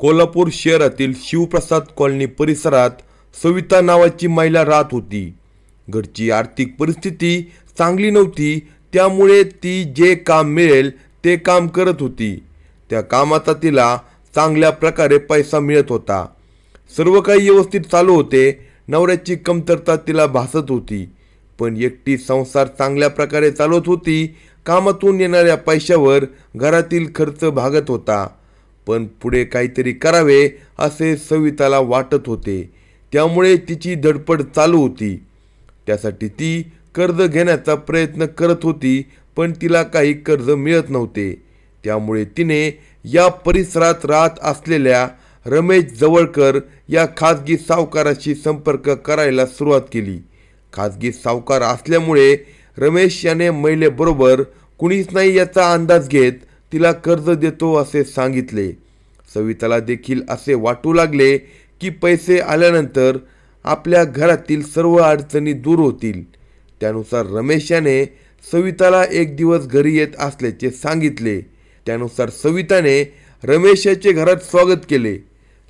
कोल्हापूर शहरातील शिवप्रसाद कॉलनी परिसरात सविता नावाची महिला राहत होती। घरची आर्थिक परिस्थिती चांगली नव्हती, त्यामुळे ती जे काम मिळेल ते काम करत होती। त्या कामाचा तिला चांगल्या प्रकारे पैसा मिळत होता। सर्व काही व्यवस्थित चालू होते। नवऱ्याची कमतरता तिला भासत होती, पण एकटी संसार चांगल्या प्रकारे चालवत होती। कामातून येणाऱ्या पैशावर घरातील खर्च भागत होता, पण पुढे काहीतरी करावे असे सविताला वाटत होते। त्यामुळे तिची धडपड चालू होती। त्यासाठी ती कर्ज घेण्याचा प्रयत्न करत होती, पण तिला काही कर्ज मिळत नव्हते। त्यामुळे तिने या परिसरात राहत असलेल्या रमेश जवळकर या खाजगी सावकाराशी संपर्क करायला सुरुवात केली। खाजगी सावकार असल्यामुळे रमेश याने महिलेबरोबर कुणीच नाही याचा अंदाज घेत तिला कर्ज देतो असे सांगितले। सविताला देखील असे वाटू लागले की पैसे आल्यानंतर आपल्या घरातील सर्व अडचणी दूर होतील। त्यानुसार रमेश याने सविताला एक दिवस घरी येत असल्याचे सांगितले। त्यानुसार सविताने रमेश याचे घरात स्वागत केले।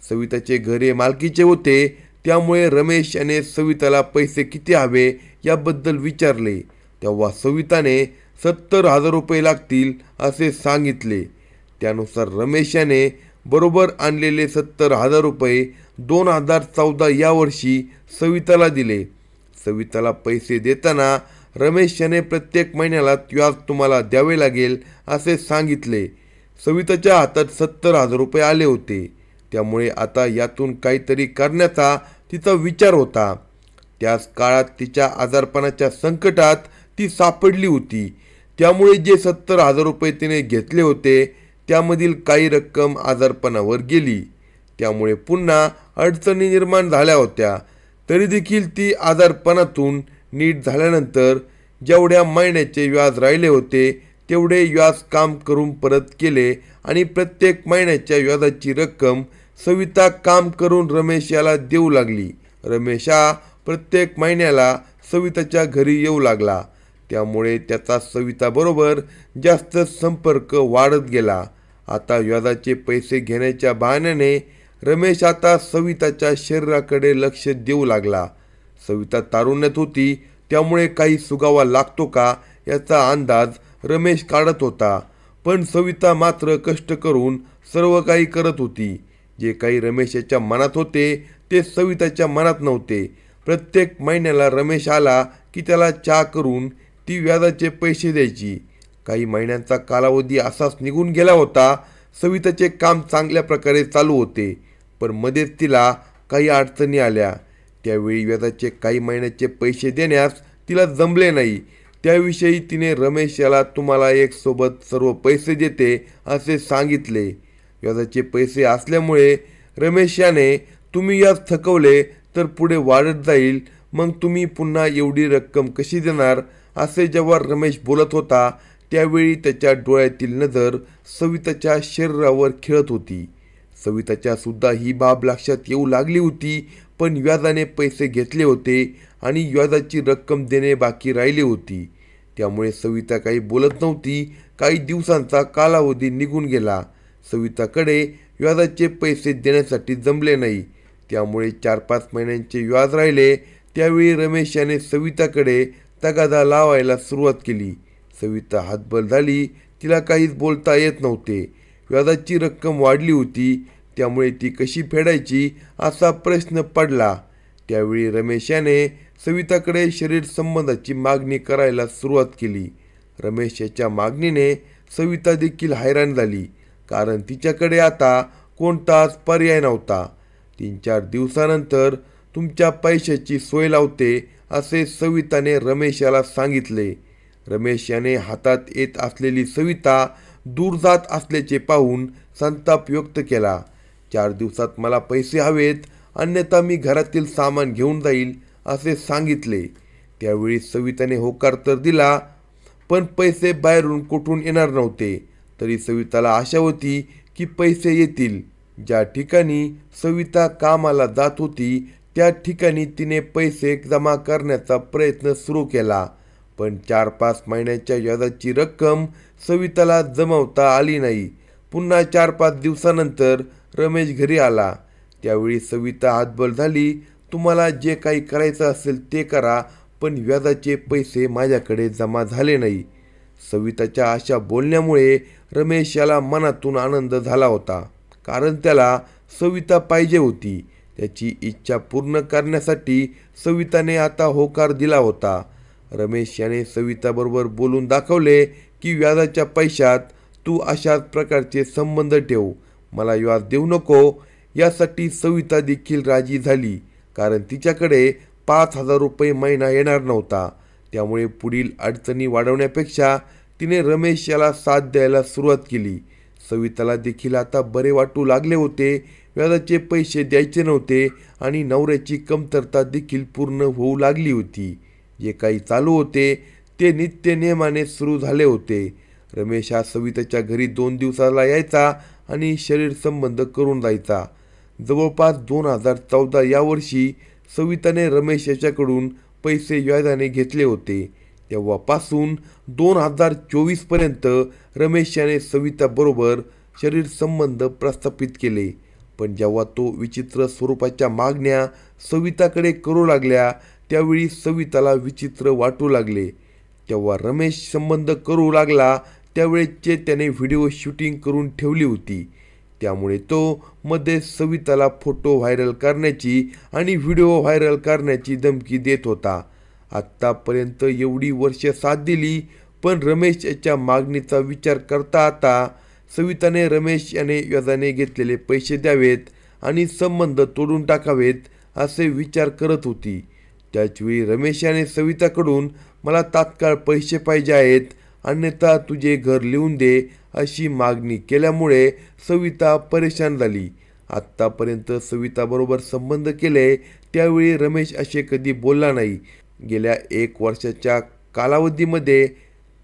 सविताचे घर हे मालकीचे होते, त्यामुळे रमेश याने सविताला पैसे किती हवे याबद्दल विचारले। तेव्हा सविताने 70,000 रुपये लागतील असे सांगितले। त्यानुसार रमेश याने बरोबर आणलेले 70,000 रुपये 2014 या वर्षी सविताला दिले। सविताला पैसे देताना रमेश याने प्रत्येक महिन्याला व्याज तुम्हाला द्यावे लागेल असे सांगितले। सविताच्या हातात 70,000 रुपये आले होते, त्यामुळे आता यातून काहीतरी करण्याचा तिचा विचार होता। त्याच काळात तिच्या आजारपणाच्या संकटात ती सापडली होती। त्यामुळे जे 70,000 रुपये तिने घेतले होते त्यामधील काही रक्कम आजारपणावर गेली। त्यामुळे पुन्हा अडचणी निर्माण झाल्या होत्या। तरी देखील ती आजारपणातून नीट झाल्यानंतर जेवढ्या महिन्याचे व्याज राहिले होते तेवढे व्याज काम करून परत केले आणि प्रत्येक महिन्याच्या व्याजाची रक्कम सविता काम करून रमेश याला देऊ लागली। रमेश हा प्रत्येक महिन्याला सविताच्या घरी येऊ लागला, त्यामुळे त्याचा सविताबरोबर जास्त संपर्क वाढत गेला। आता व्याजाचे पैसे घेण्याच्या बहाण्याने रमेश आता सविताच्या शरीराकडे लक्ष देऊ लागला। सविता तारुण्यात होती, त्यामुळे काही सुगावा लागतो का याचा अंदाज रमेश काढत होता, पण सविता मात्र कष्ट करून सर्व काही करत होती। जे काही रमेशच्या मनात होते ते सविताच्या मनात नव्हते। प्रत्येक महिन्याला रमेश आला की त्याला चहा करून ती व्याजाचे पैसे द्यायची। काही महिन्यांचा कालावधी असाच निघून गेला होता। सविताचे काम चांगल्या प्रकारे चालू होते, पण मध्येच तिला काही अडचणी आल्या। त्यावेळी व्याजाचे काही महिन्याचे पैसे देण्यास तिला जमले नाही। त्याविषयी तिने रमेश याला तुम्हाला एक सोबत सर्व पैसे देते असे सांगितले। व्याजाचे पैसे असल्यामुळे रमेश याने तुम्ही व्याज थकवले तर पुढे वाढत जाईल, मग तुम्ही पुन्हा एवढी रक्कम कशी देणार असे जेव्हा रमेश बोलत होता त्यावेळी त्याच्या डोळ्यातील नजर सविताच्या शरीरावर खेळत होती। सविताच्या सुद्धा ही बाब लक्षात येऊ लागली होती, पण व्याजाने पैसे घेतले होते आणि व्याजाची रक्कम देणे बाकी राहिली होती। त्यामुळे सविता काही बोलत नव्हती। काही दिवसांचा कालावधी निघून गेला। सविताकडे व्याजाचे पैसे देण्यासाठी जमले नाही, त्यामुळे 4-5 महिन्यांचे व्याज राहिले। त्यावेळी रमेश याने सविताकडे तगादा लावायला सुरुवात केली। सविता हतबल झाली, तिला काहीच बोलता येत नव्हते। व्याजाची रक्कम वाढली होती, त्यामुळे ती कशी फेडायची असा प्रश्न पडला। त्यावेळी रमेश याने सविताकडे शरीर संबंधाची मागणी करायला सुरुवात केली। रमेश याच्या मागणीने सविता देखील हैराण झाली, कारण तिच्याकडे आता कोणताच पर्याय नव्हता। 3-4 दिवसानंतर तुमच्या पैशाची सोय लावते असे सविताने रमेश याला सांगितले। रमेश याने हातात येत असलेली सविता दूर जात असल्याचे पाहून संताप व्यक्त केला। 4 दिवसात मला पैसे हवेत, अन्यथा मी घरातील सामान घेऊन जाईल असे सांगितले। त्यावेळी सविताने होकार तर दिला, पण पैसे बाहेरून कुठून येणार नव्हते। तरी सविताला आशा होती की पैसे येतील। ज्या ठिकाणी सविता कामाला जात होती त्या ठिकाणी तिने पैसे जमा करण्याचा प्रयत्न सुरू केला, पण 4-5 महिन्याच्या व्याजाची रक्कम सविताला जमवता आली नाही। पुन्हा 4-5 दिवसानंतर रमेश घरी आला. त्यावेळी सविता हातबल झाली. तुम्हाला जे काही करायचं असेल ते करा, पण व्याजाचे पैसे माझ्याकडे जमा झाले नाही. सविताच्या अशा बोलण्यामुळे रमेश याला मनातून आनंद झाला होता, कारण त्याला सविता पाहिजे होती. त्याची इच्छा पूर्ण करण्यासाठी सविताने आता होकार दिला होता. रमेश याने सविताबरोबर बोलून दाखवले की व्याजाच्या पैशात तू अशाच प्रकारचे संबंध ठेव, मला व्याज देऊ नको. यासाठी सविता देखील राजी झाली, कारण तिच्याकडे 5,000 रुपये महिना येणार नव्हता. त्यामुळे पुढील अडचणी वाढवण्यापेक्षा तिने रमेश याला साथ द्यायला सुरुवात केली. सविताला देखील आता बरे वाटू लागले होते. व्याजाचे पैसे द्यायचे नव्हते आणि नवऱ्याची कमतरता देखील पूर्ण होऊ लागली होती. जे काही चालू होते ते नित्य नियमाने सुरू झाले होते. रमेश हा सविताच्या घरी 2 दिवसाला यायचा आणि शरीर संबंध करून जायचा. जवळपास 2014 या वर्षी सविताने रमेश याच्याकडून पैसे व्याजाने घेतले होते. तेव्हापासून 2024 पर्यंत रमेश याने सविताबरोबर शरीर संबंध प्रस्थापित केले. पण जेव्हा तो विचित्र स्वरूपाच्या मागण्या सविताकडे करू लागल्या, त्यावेळी सविताला विचित्र वाटू लागले. तेव्हा रमेश संबंध करू लागला त्यावेळेचे त्याने व्हिडिओ शूटिंग करून ठेवली होती. त्यामुळे तो मध्ये सविताला फोटो व्हायरल करण्याची आणि व्हिडिओ व्हायरल करण्याची धमकी देत होता. आत्तापर्यंत एवढी वर्षे साथ दिली, पण रमेश याच्या मागणीचा विचार करता आता सविताने रमेश याने व्याजाने घेतलेले पैसे द्यावेत आणि संबंध तोडून टाकावेत असे विचार करत होती. त्याचवेळी रमेश याने सविताकडून मला तात्काळ पैसे पाहिजे आहेत, अन्यथा तुझे घर लिहून दे अशी मागणी केल्यामुळे सविता परेशान झाली. आत्तापर्यंत सविताबरोबर संबंध केले त्यावेळी रमेश असे कधी बोलला नाही. गेल्या 1 वर्षाच्या कालावधीमध्ये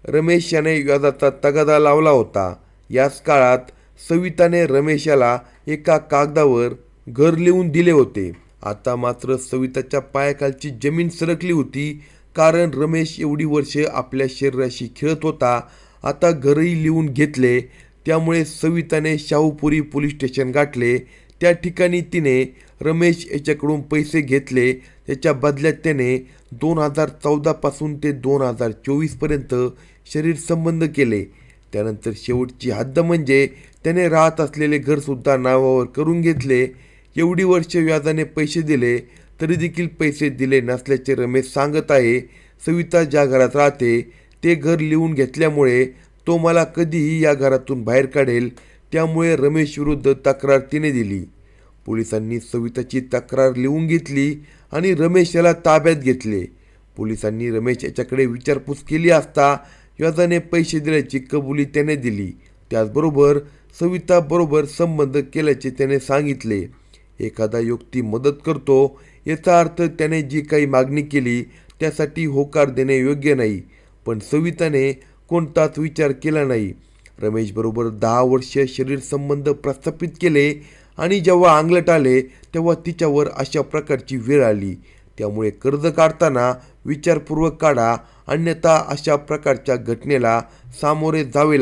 रमेश याने व्याजाचा तगादा लावला होता. याच काळात सविताने रमेश याला एका कागदावर घर लिहून दिले होते. आता मात्र सविताच्या पायाखालची जमीन सरकली होती, कारण रमेश एवढी वर्षे आपल्या शरीराशी खेळत होता. आता घरही लिहून घेतले. त्यामुळे सविताने शाहूपुरी पोलीस स्टेशन गाठले. त्या ठिकाणी तिने रमेश याच्याकडून पैसे घेतले. त्याच्या बदल्यात त्याने 2014 पासून ते 2024 पर्यंत शरीर संबंध केले. त्यानंतर शेवटची हद्द म्हणजे त्याने राहत असलेले घरसुद्धा नावावर करून घेतले. एवढी वर्ष व्याजाने पैसे दिले तरी देखील पैसे दिले नसल्याचे रमेश सांगत आहे. सविता ज्या घरात राहते ते घर लिहून घेतल्यामुळे तो मला कधीही या घरातून बाहेर काढेल. त्यामुळे रमेश विरुद्ध तक्रार तिने दिली. पोलिसांनी सविताची तक्रार लिहून घेतली आणि रमेश याला ताब्यात घेतले. पोलिसांनी रमेश याच्याकडे विचारपूस केली असता व्याजाने पैसे दिल्याची कबुली त्याने दिली. त्याचबरोबर सविताबरोबर संबंध केल्याचे त्याने सांगितले. एखादा व्यक्ती मदत करतो याचा अर्थ त्याने जी काही मागणी केली त्यासाठी होकार देणे योग्य नाही, पण सविताने कोणताच विचार केला नाही. रमेशबरोबर 10 वर्ष शरीर संबंध प्रस्थापित केले आणि जेव्हा अंगलट आले तेव्हा तिच्यावर अशा प्रकारची वेळ आली. त्यामुळे कर्ज काढताना विचारपूर्वक काढा, अन्यथा अशा प्रकारच्या घटनेला सामोरे जावे लागेल.